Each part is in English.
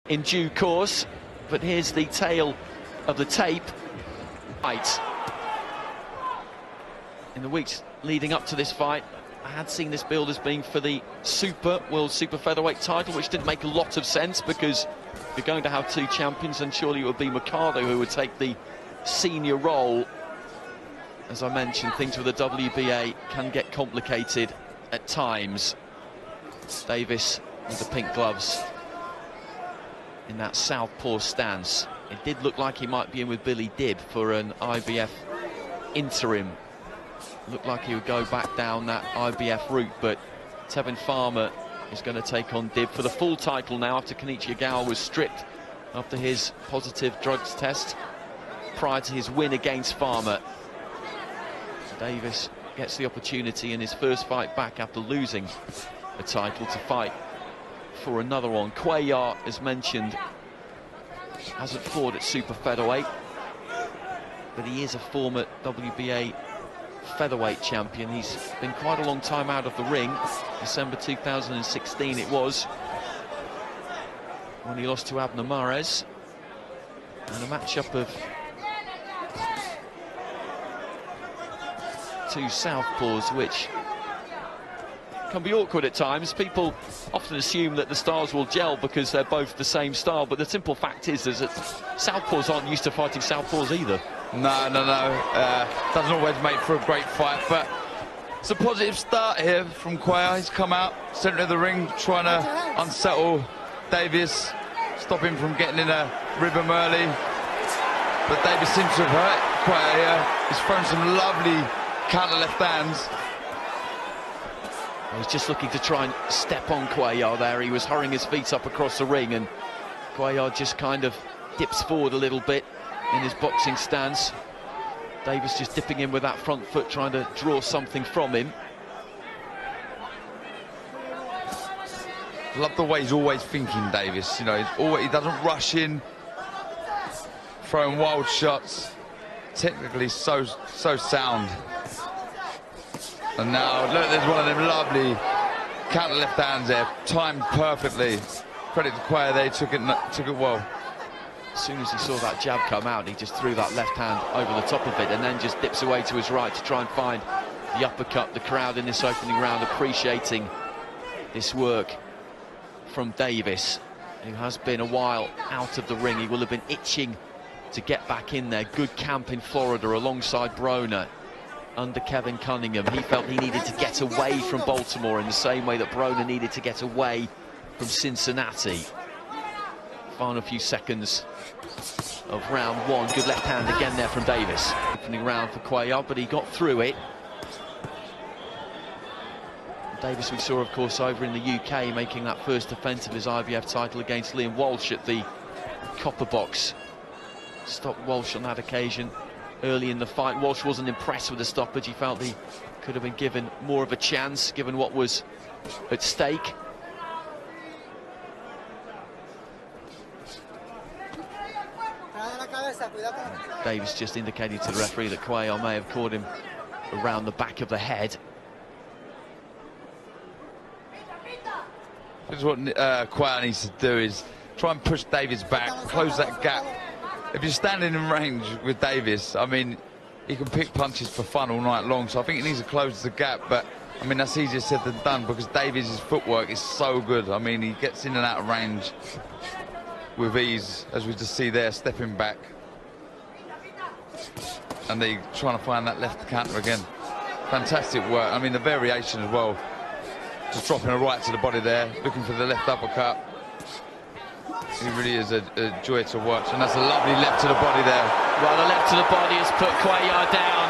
in due course, but here's the tail of the tape. Right. In the weeks leading up to this fight, I had seen this billed as being for the World Super Featherweight title, which didn't make a lot of sense because you're going to have two champions, and surely it would be Mercado who would take the senior role. As I mentioned, things with the WBA can get complicated at times. Davis with the pink gloves in that southpaw stance. It did look like he might be in with Billy Dibb for an IBF interim. Looked like he would go back down that IBF route, but Tevin Farmer is going to take on Dibb for the full title now after Kenichi Ogawa was stripped after his positive drugs test prior to his win against Farmer. Davis gets the opportunity in his first fight back after losing the title to fight for another one. Cuellar, as mentioned, hasn't fought at super featherweight, but he is a former WBA featherweight champion. He's been quite a long time out of the ring. December 2016 it was, when he lost to Abner Mares, and a matchup of two southpaws, which can be awkward at times. People often assume that the styles will gel because they're both the same style, but the simple fact is that southpaws aren't used to fighting southpaws either. No. Doesn't always make for a great fight, but it's a positive start here from Cuellar. He's come out centre of the ring trying to unsettle Davis, stop him from getting in a rhythm early, but Davis seems to have hurt Cuellar here. He's thrown some lovely counter left hands. He's just looking to try and step on Cuellar there. He was hurrying his feet up across the ring, and Cuellar just kind of dips forward a little bit in his boxing stance. Davis just dipping in with that front foot, trying to draw something from him. Love the way he's always thinking, Davis. You know, he doesn't rush in, throwing wild shots. Technically so sound. And now, look, there's one of them lovely counter left hands there, timed perfectly. Credit to Cuellar, they took it well. As soon as he saw that jab come out, he just threw that left hand over the top of it and then just dips away to his right to try and find the uppercut. The crowd in this opening round appreciating this work from Davis, who has been a while out of the ring. He will have been itching to get back in there. Good camp in Florida alongside Broner under Kevin Cunningham. He felt he needed to get away from Baltimore in the same way that Broner needed to get away from Cincinnati. Final few seconds of round one. Good left hand again there from Davis. Opening round for Cuellar, but he got through it. Davis we saw, of course, over in the UK, making that first defence of his IBF title against Liam Walsh at the Copper Box. Stopped Walsh on that occasion early in the fight. Walsh wasn't impressed with the stoppage. He felt he could have been given more of a chance given what was at stake. Davis just indicating to the referee that Cuellar may have caught him around the back of the head. This is what Cuellar needs to do, is try and push Davis back, close that gap. If you're standing in range with Davis, I mean, he can pick punches for fun all night long, so I think he needs to close the gap, but I mean, that's easier said than done because Davis's footwork is so good. I mean, he gets in and out of range with ease, as we just see there, stepping back. And they're trying to find that left counter again. Fantastic work. I mean, the variation as well. Just dropping a right to the body there, looking for the left uppercut. He really is a joy to watch, and that's a lovely left to the body there. Well, the left to the body has put Cuellar down.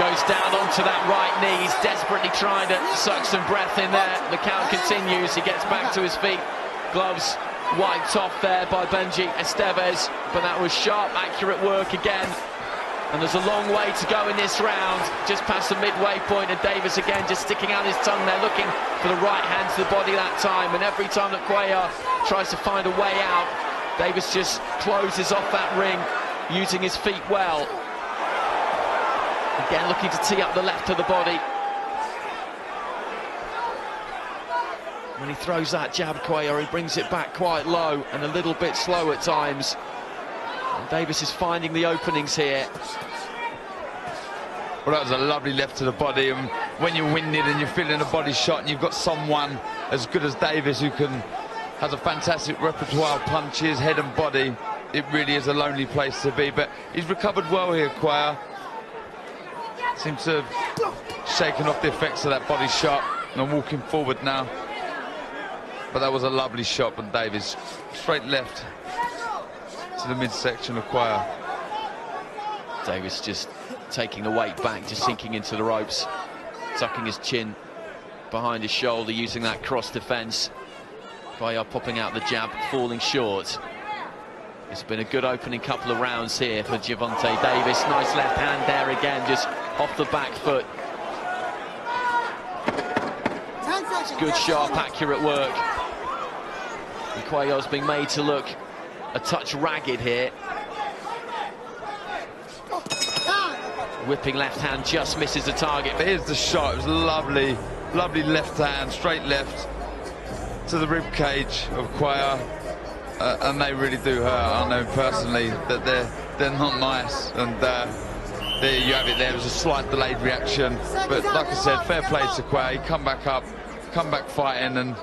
Goes down onto that right knee. He's desperately trying to suck some breath in there. The count continues. He gets back to his feet. Gloves wiped off there by Benji Estevez, but that was sharp, accurate work again. And there's a long way to go in this round, just past the midway point, and Davis again just sticking out his tongue there, looking for the right hand to the body that time. And every time that Cuellar tries to find a way out, Davis just closes off that ring, using his feet well. Again, looking to tee up the left to the body. When he throws that jab, Cuellar, he brings it back quite low and a little bit slow at times. And Davis is finding the openings here. Well, that was a lovely left to the body, and when you're winded and you're feeling a body shot and you've got someone as good as Davis who has a fantastic repertoire of punches, head and body, it really is a lonely place to be. But he's recovered well here, Cuellar. Seems to have shaken off the effects of that body shot and walking forward now. But that was a lovely shot from Davis. Straight left to the midsection of Cuellar. Davis just taking the weight back, just sinking into the ropes, tucking his chin behind his shoulder, using that cross defense. Cuellar popping out the jab, falling short. It's been a good opening couple of rounds here for Gervonta Davis. Nice left hand there again, just off the back foot. It's good, sharp, accurate work. And Cuellar's being made to look a touch ragged here. Whipping left hand, just misses the target. Here's the shot. It was lovely, lovely left hand, straight left to the rib cage of Cuellar, and they really do hurt. I know personally that they're not nice, and there you have it. There was a slight delayed reaction, but like I said, fair play to Cuellar. He come back up, come back fighting, and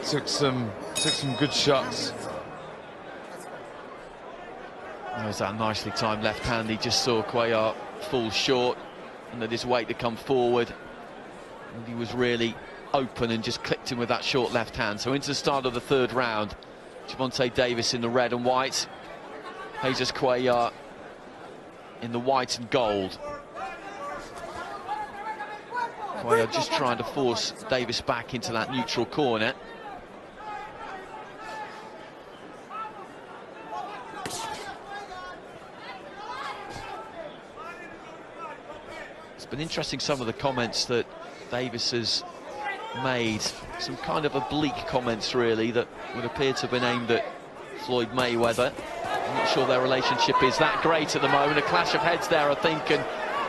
took some good shots. That was that nicely timed left hand. He just saw Cuellar fall short and let his weight to come forward. And he was really open and just clipped him with that short left hand. So into the start of the third round, Gervonta Davis in the red and white, Jesus Cuellar in the white and gold. Cuellar just trying to force Davis back into that neutral corner. It's been interesting, some of the comments that Davis has made, some kind of oblique comments really that would appear to have been aimed at Floyd Mayweather. I'm not sure their relationship is that great at the moment. A clash of heads there, I think, and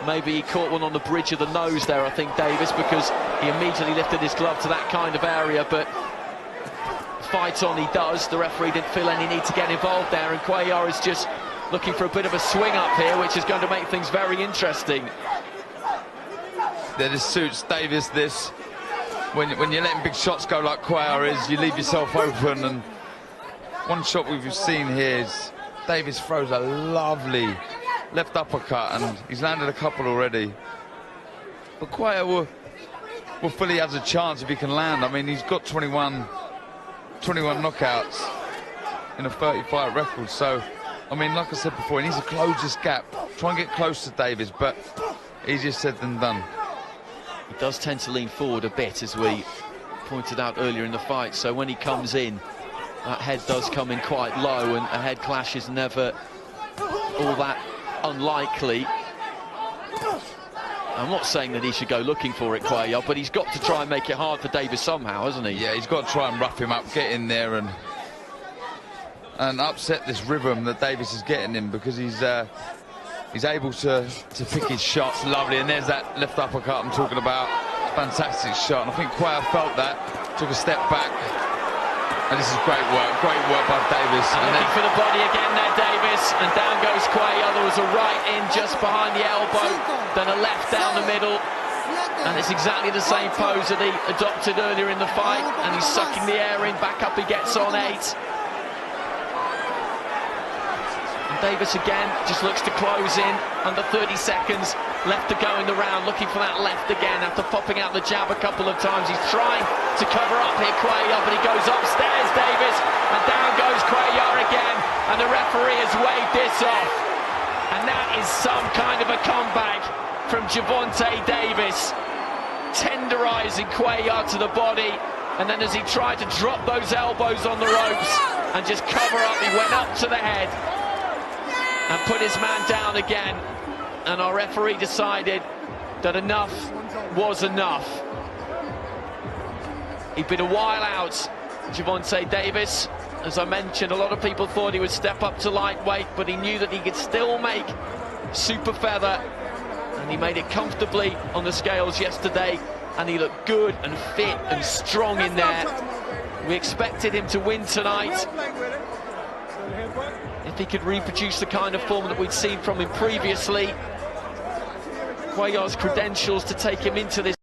maybe he caught one on the bridge of the nose there, I think, Davis, because he immediately lifted his glove to that kind of area. But fight on he does. The referee didn't feel any need to get involved there, and Cuellar is just looking for a bit of a swing up here, which is going to make things very interesting. This suits Davis, this. When you're letting big shots go like Cuellar is, you leave yourself open. And one shot we've seen here is Davis throws a lovely left uppercut, and he's landed a couple already. But Cuellar will fully has a chance if he can land. I mean, he's got 21 knockouts in a 30-fight record. So, I mean, like I said before, he needs to close this gap. Try and get close to Davis, but easier said than done. He does tend to lean forward a bit, as we pointed out earlier in the fight, so when he comes in, that head does come in quite low, and a head clash is never all that unlikely. I'm not saying that he should go looking for it, Cuellar, but he's got to try and make it hard for Davis somehow, hasn't he? Yeah, he's got to try and rough him up, get in there and upset this rhythm that Davis is getting in, because he's able to pick his shots. Lovely, and there's that left uppercut I'm talking about. Fantastic shot, and I think Cuellar felt that, took a step back, and this is great work by Davis. And looking for the body again there, Davis, and down goes Cuellar. There was a right in just behind the elbow, then a left down the middle, and it's exactly the same pose that he adopted earlier in the fight, and he's sucking the air in. Back up he gets on 8. Davis again just looks to close in. Under 30 seconds left to go in the round, looking for that left again after popping out the jab a couple of times. He's trying to cover up here, Cuellar, but he goes upstairs, Davis, and down goes Cuellar again, and the referee has weighed this off. And that is some kind of a comeback from Gervonta Davis, tenderizing Cuellar to the body, and then as he tried to drop those elbows on the ropes and just cover up, he went up to the head and put his man down again, and our referee decided that enough was enough. He'd been a while out, Gervonta Davis. As I mentioned, a lot of people thought he would step up to lightweight, but he knew that he could still make super feather, and he made it comfortably on the scales yesterday and he looked good and fit and strong in there. We expected him to win tonight. If he could reproduce the kind of form that we'd seen from him previously, Cuellar's credentials to take him into this